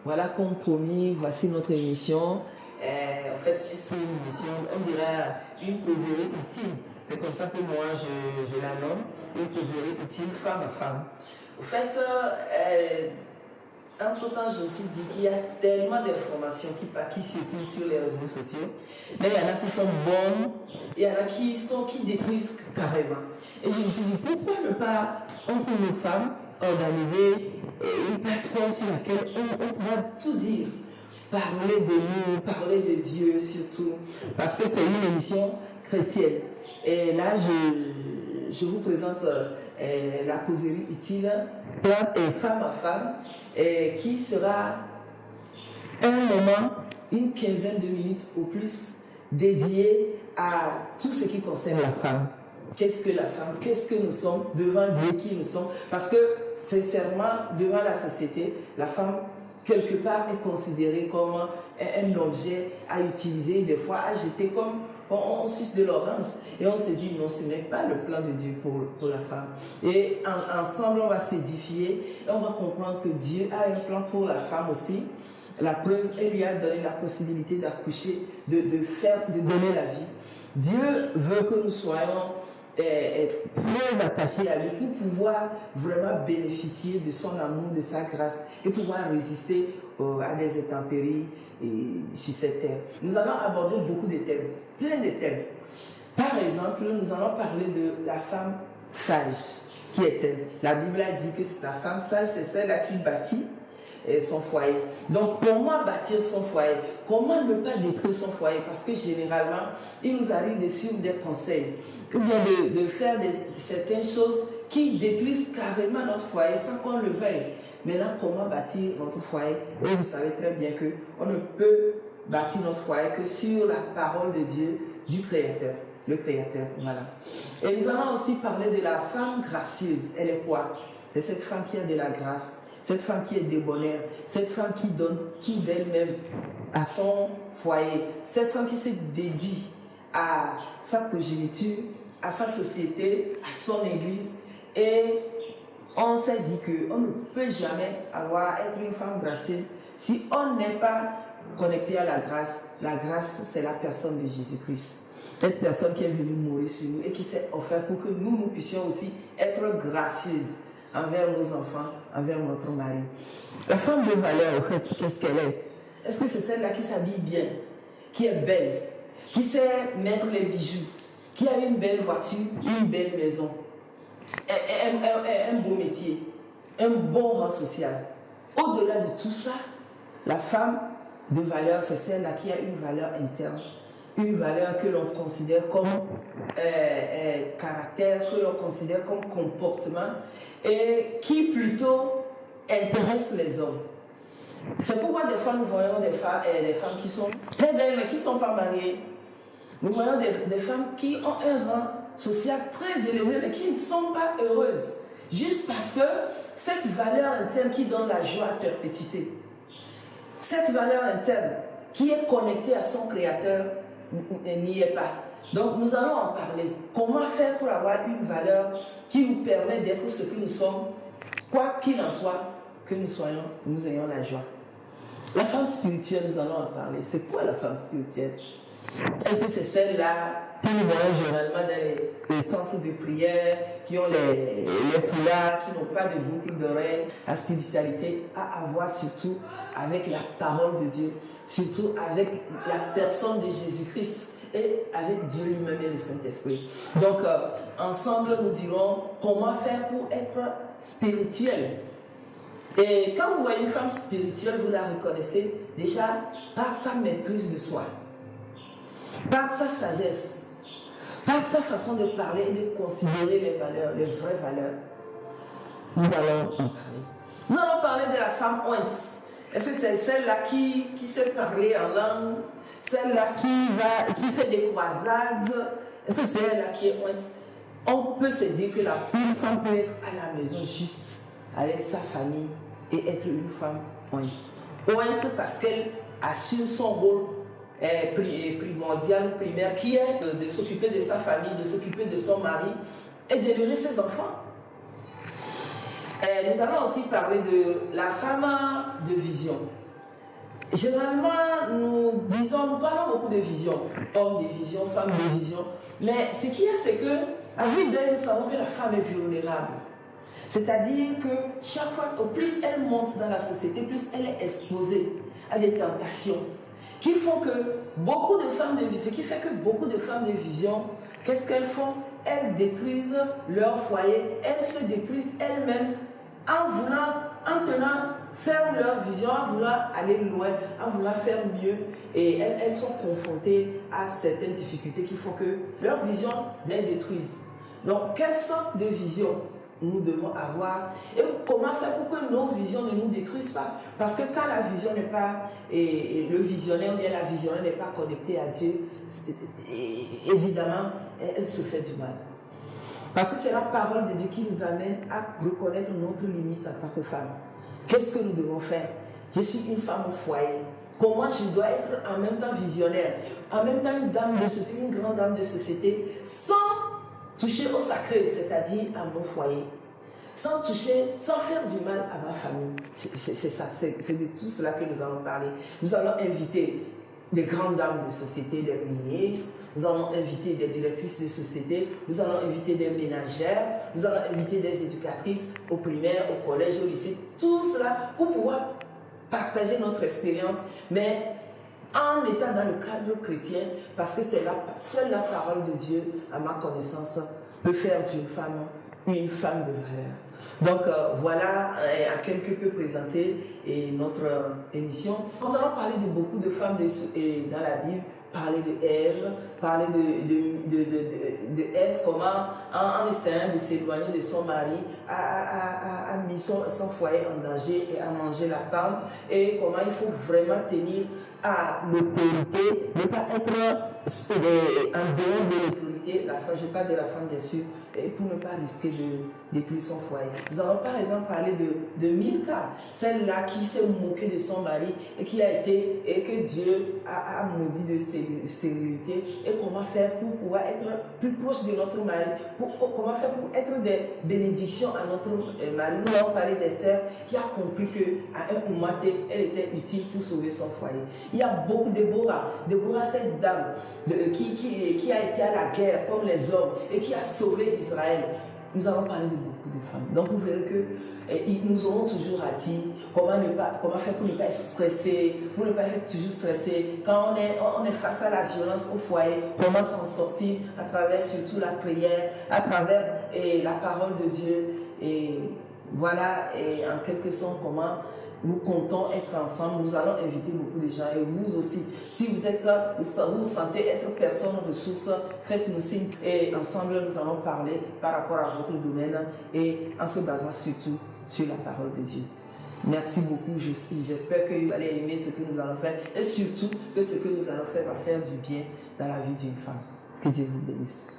Voilà, comme promis, voici notre émission. En fait, c'est une émission, on dirait une causerie utile. C'est comme ça que moi je la nomme, une causerie utile femme à femme. En fait, entre-temps, je me suis dit qu'il y a tellement d'informations qui circulent sur les réseaux sociaux. Mais il y en a qui sont bonnes, il y en a qui détruisent carrément. Et je me suis dit, pourquoi ne pas, entre nos femmes, organiser une plateforme sur laquelle on pourra tout dire. Parler de nous, parler de Dieu surtout. Parce que c'est une émission chrétienne. Et là, je vous présente la causerie utile, femme à femme, qui sera un moment, une quinzaine de minutes au plus, dédié à tout ce qui concerne la femme. Qu'est-ce que la femme? Qu'est-ce que nous sommes devant Dieu, qui nous sommes? Parce que, sincèrement, devant la société, la femme, quelque part, est considérée comme un objet à utiliser, des fois à jeter comme on suce de l'orange. Et on se dit, non, ce n'est pas le plan de Dieu pour la femme. Et ensemble, on va s'édifier et on va comprendre que Dieu a un plan pour la femme aussi. La preuve, elle lui a donné la possibilité d'accoucher, de donner la vie. Dieu veut que nous soyons très attachés à lui pour pouvoir vraiment bénéficier de son amour, de sa grâce et pouvoir résister à des intempéries sur cette terre. Nous allons aborder beaucoup de thèmes, plein de thèmes. Par exemple, nous allons parler de la femme sage. Qui est-elle? La Bible a dit que la femme sage, c'est celle qui bâtit son foyer. Donc, comment bâtir son foyer? Comment ne pas détruire son foyer? Parce que généralement, il nous arrive de suivre des conseils ou bien de faire certaines choses qui détruisent carrément notre foyer sans qu'on le veuille. Maintenant, comment bâtir notre foyer? Et vous savez très bien qu'on ne peut bâtir notre foyer que sur la parole de Dieu, du Créateur. Le Créateur, voilà. Et nous allons aussi parler de la femme gracieuse. Elle est quoi? C'est cette femme qui a de la grâce. Cette femme qui est débonnaire, cette femme qui donne tout d'elle-même à son foyer, cette femme qui se dédie à sa progéniture, à sa société, à son église. Et on s'est dit qu'on ne peut jamais être une femme gracieuse si on n'est pas connecté à la grâce. La grâce, c'est la personne de Jésus-Christ. Cette personne qui est venue mourir sur nous et qui s'est offerte pour que nous puissions aussi être gracieuses envers nos enfants, envers notre mari. La femme de valeur, au fait, qu'est-ce qu'elle est? Est-ce que c'est celle-là qui s'habille bien, qui est belle, qui sait mettre les bijoux, qui a une belle voiture, une belle maison, un beau métier, un bon rang social? Au-delà de tout ça, la femme de valeur, c'est celle-là qui a une valeur interne, une valeur que l'on considère comme caractère, que l'on considère comme comportement et qui plutôt intéresse les hommes. C'est pourquoi des fois nous voyons des femmes qui sont très belles mais qui ne sont pas mariées. Nous voyons des femmes qui ont un rang social très élevé mais qui ne sont pas heureuses. Juste parce que cette valeur interne qui donne la joie à perpétuité, cette valeur interne qui est connectée à son Créateur, n'y est pas. Donc nous allons en parler. Comment faire pour avoir une valeur qui nous permet d'être ce que nous sommes, quoi qu'il en soit, que nous ayons la joie. La femme spirituelle, nous allons en parler. C'est quoi la femme spirituelle? Est-ce que c'est celle-là que nous voyons généralement dans les centres de prière, qui ont les foulards, qui n'ont pas de boucle d'oreilles? La spiritualité a à voir surtout avec la parole de Dieu, surtout avec la personne de Jésus-Christ et avec Dieu lui-même et le Saint-Esprit. Donc, ensemble, nous dirons comment faire pour être spirituel. Et quand vous voyez une femme spirituelle, vous la reconnaissez déjà par sa maîtrise de soi, par sa sagesse, par sa façon de parler et de considérer les valeurs, les vraies valeurs. Nous allons en parler. Nous allons parler de la femme ointe. Est-ce que c'est celle-là qui sait parler en langue? Celle-là qui fait des croisades? Est-ce que c'est elle-là qui est ointe? On peut se dire que une femme peut être à la maison juste avec sa famille et être une femme ointe. Ointe parce qu'elle assure son rôle primordial, primaire, qui est de s'occuper de sa famille, de s'occuper de son mari et d'élever ses enfants. Nous allons aussi parler de la femme de vision. Généralement, nous parlons beaucoup de vision, hommes de vision, femmes de vision, mais ce qu'il y a, c'est que, à vue d'œil, nous savons que la femme est vulnérable. C'est-à-dire que chaque fois, plus elle monte dans la société, plus elle est exposée à des tentations qui font que beaucoup de femmes de vision, ce qui fait que beaucoup de femmes de vision, qu'est-ce qu'elles font? Elles détruisent leur foyer, elles se détruisent elles-mêmes en tenant ferme leur vision, en voulant aller loin, en voulant faire mieux. Et elles sont confrontées à certaines difficultés qui font que leur vision les détruise. Donc, quelle sorte de vision nous devons avoir et comment faire pour que nos visions ne nous détruisent pas? Parce que quand la vision n'est pas, et le visionnaire ou bien la visionnaire n'est pas connectée à Dieu, évidemment, elle se fait du mal. Parce que c'est la parole de Dieu qui nous amène à reconnaître notre limite en tant que femme. Qu'est-ce que nous devons faire? Je suis une femme au foyer. Comment je dois être en même temps visionnaire, en même temps une dame de société, une grande dame de société, sans toucher au sacré, c'est-à-dire à mon foyer, sans faire du mal à ma famille. C'est ça, c'est de tout cela que nous allons parler. Nous allons inviter des grandes dames de société, des ministres, nous allons inviter des directrices de société, nous allons inviter des ménagères, nous allons inviter des éducatrices au primaire, au collège, au lycée, tout cela pour pouvoir partager notre expérience, mais en étant dans le cadre chrétien, parce que c'est seule la parole de Dieu, à ma connaissance, peut faire d'une femme une femme de valeur. Donc voilà, à quelque peu présenter notre émission. Nous allons parler de beaucoup de femmes dans la Bible, parler de Ève, parler de Ève, comment en essayant de s'éloigner de son mari, a mis son foyer en danger et a mangé la pomme, et comment il faut vraiment tenir à l'autorité, ne pas être en dehors de l'autorité, je parle de la femme bien sûr, pour ne pas risquer de détruire son foyer. Nous allons par exemple parler de Milka, celle-là qui s'est moquée de son mari et que Dieu a maudit de stérilité, et comment faire pour pouvoir être plus proche de notre mari, comment faire pour être des bénédictions à notre mari. Nous allons parler d'Esther qui a compris qu'à un moment, elle était utile pour sauver son foyer. Il y a beaucoup de Déborah, cette dame qui a été à la guerre comme les hommes et qui a sauvé Israël. Nous allons parler de beaucoup de femmes. Donc vous verrez que nous aurons toujours à dire comment faire pour ne pas être stressé, pour ne pas être toujours stressé. Quand on est face à la violence au foyer, comment s'en sortir à travers surtout la prière, à travers la parole de Dieu. Et voilà, et en quelque sorte, comment nous comptons être ensemble. Nous allons inviter beaucoup de gens, et vous aussi. Si vous êtes là, vous sentez être personne ressource, faites-nous signe, et ensemble nous allons parler par rapport à votre domaine et en se basant surtout sur la parole de Dieu. Merci beaucoup, j'espère que vous allez aimer ce que nous allons faire et surtout que ce que nous allons faire va faire du bien dans la vie d'une femme. Que Dieu vous bénisse.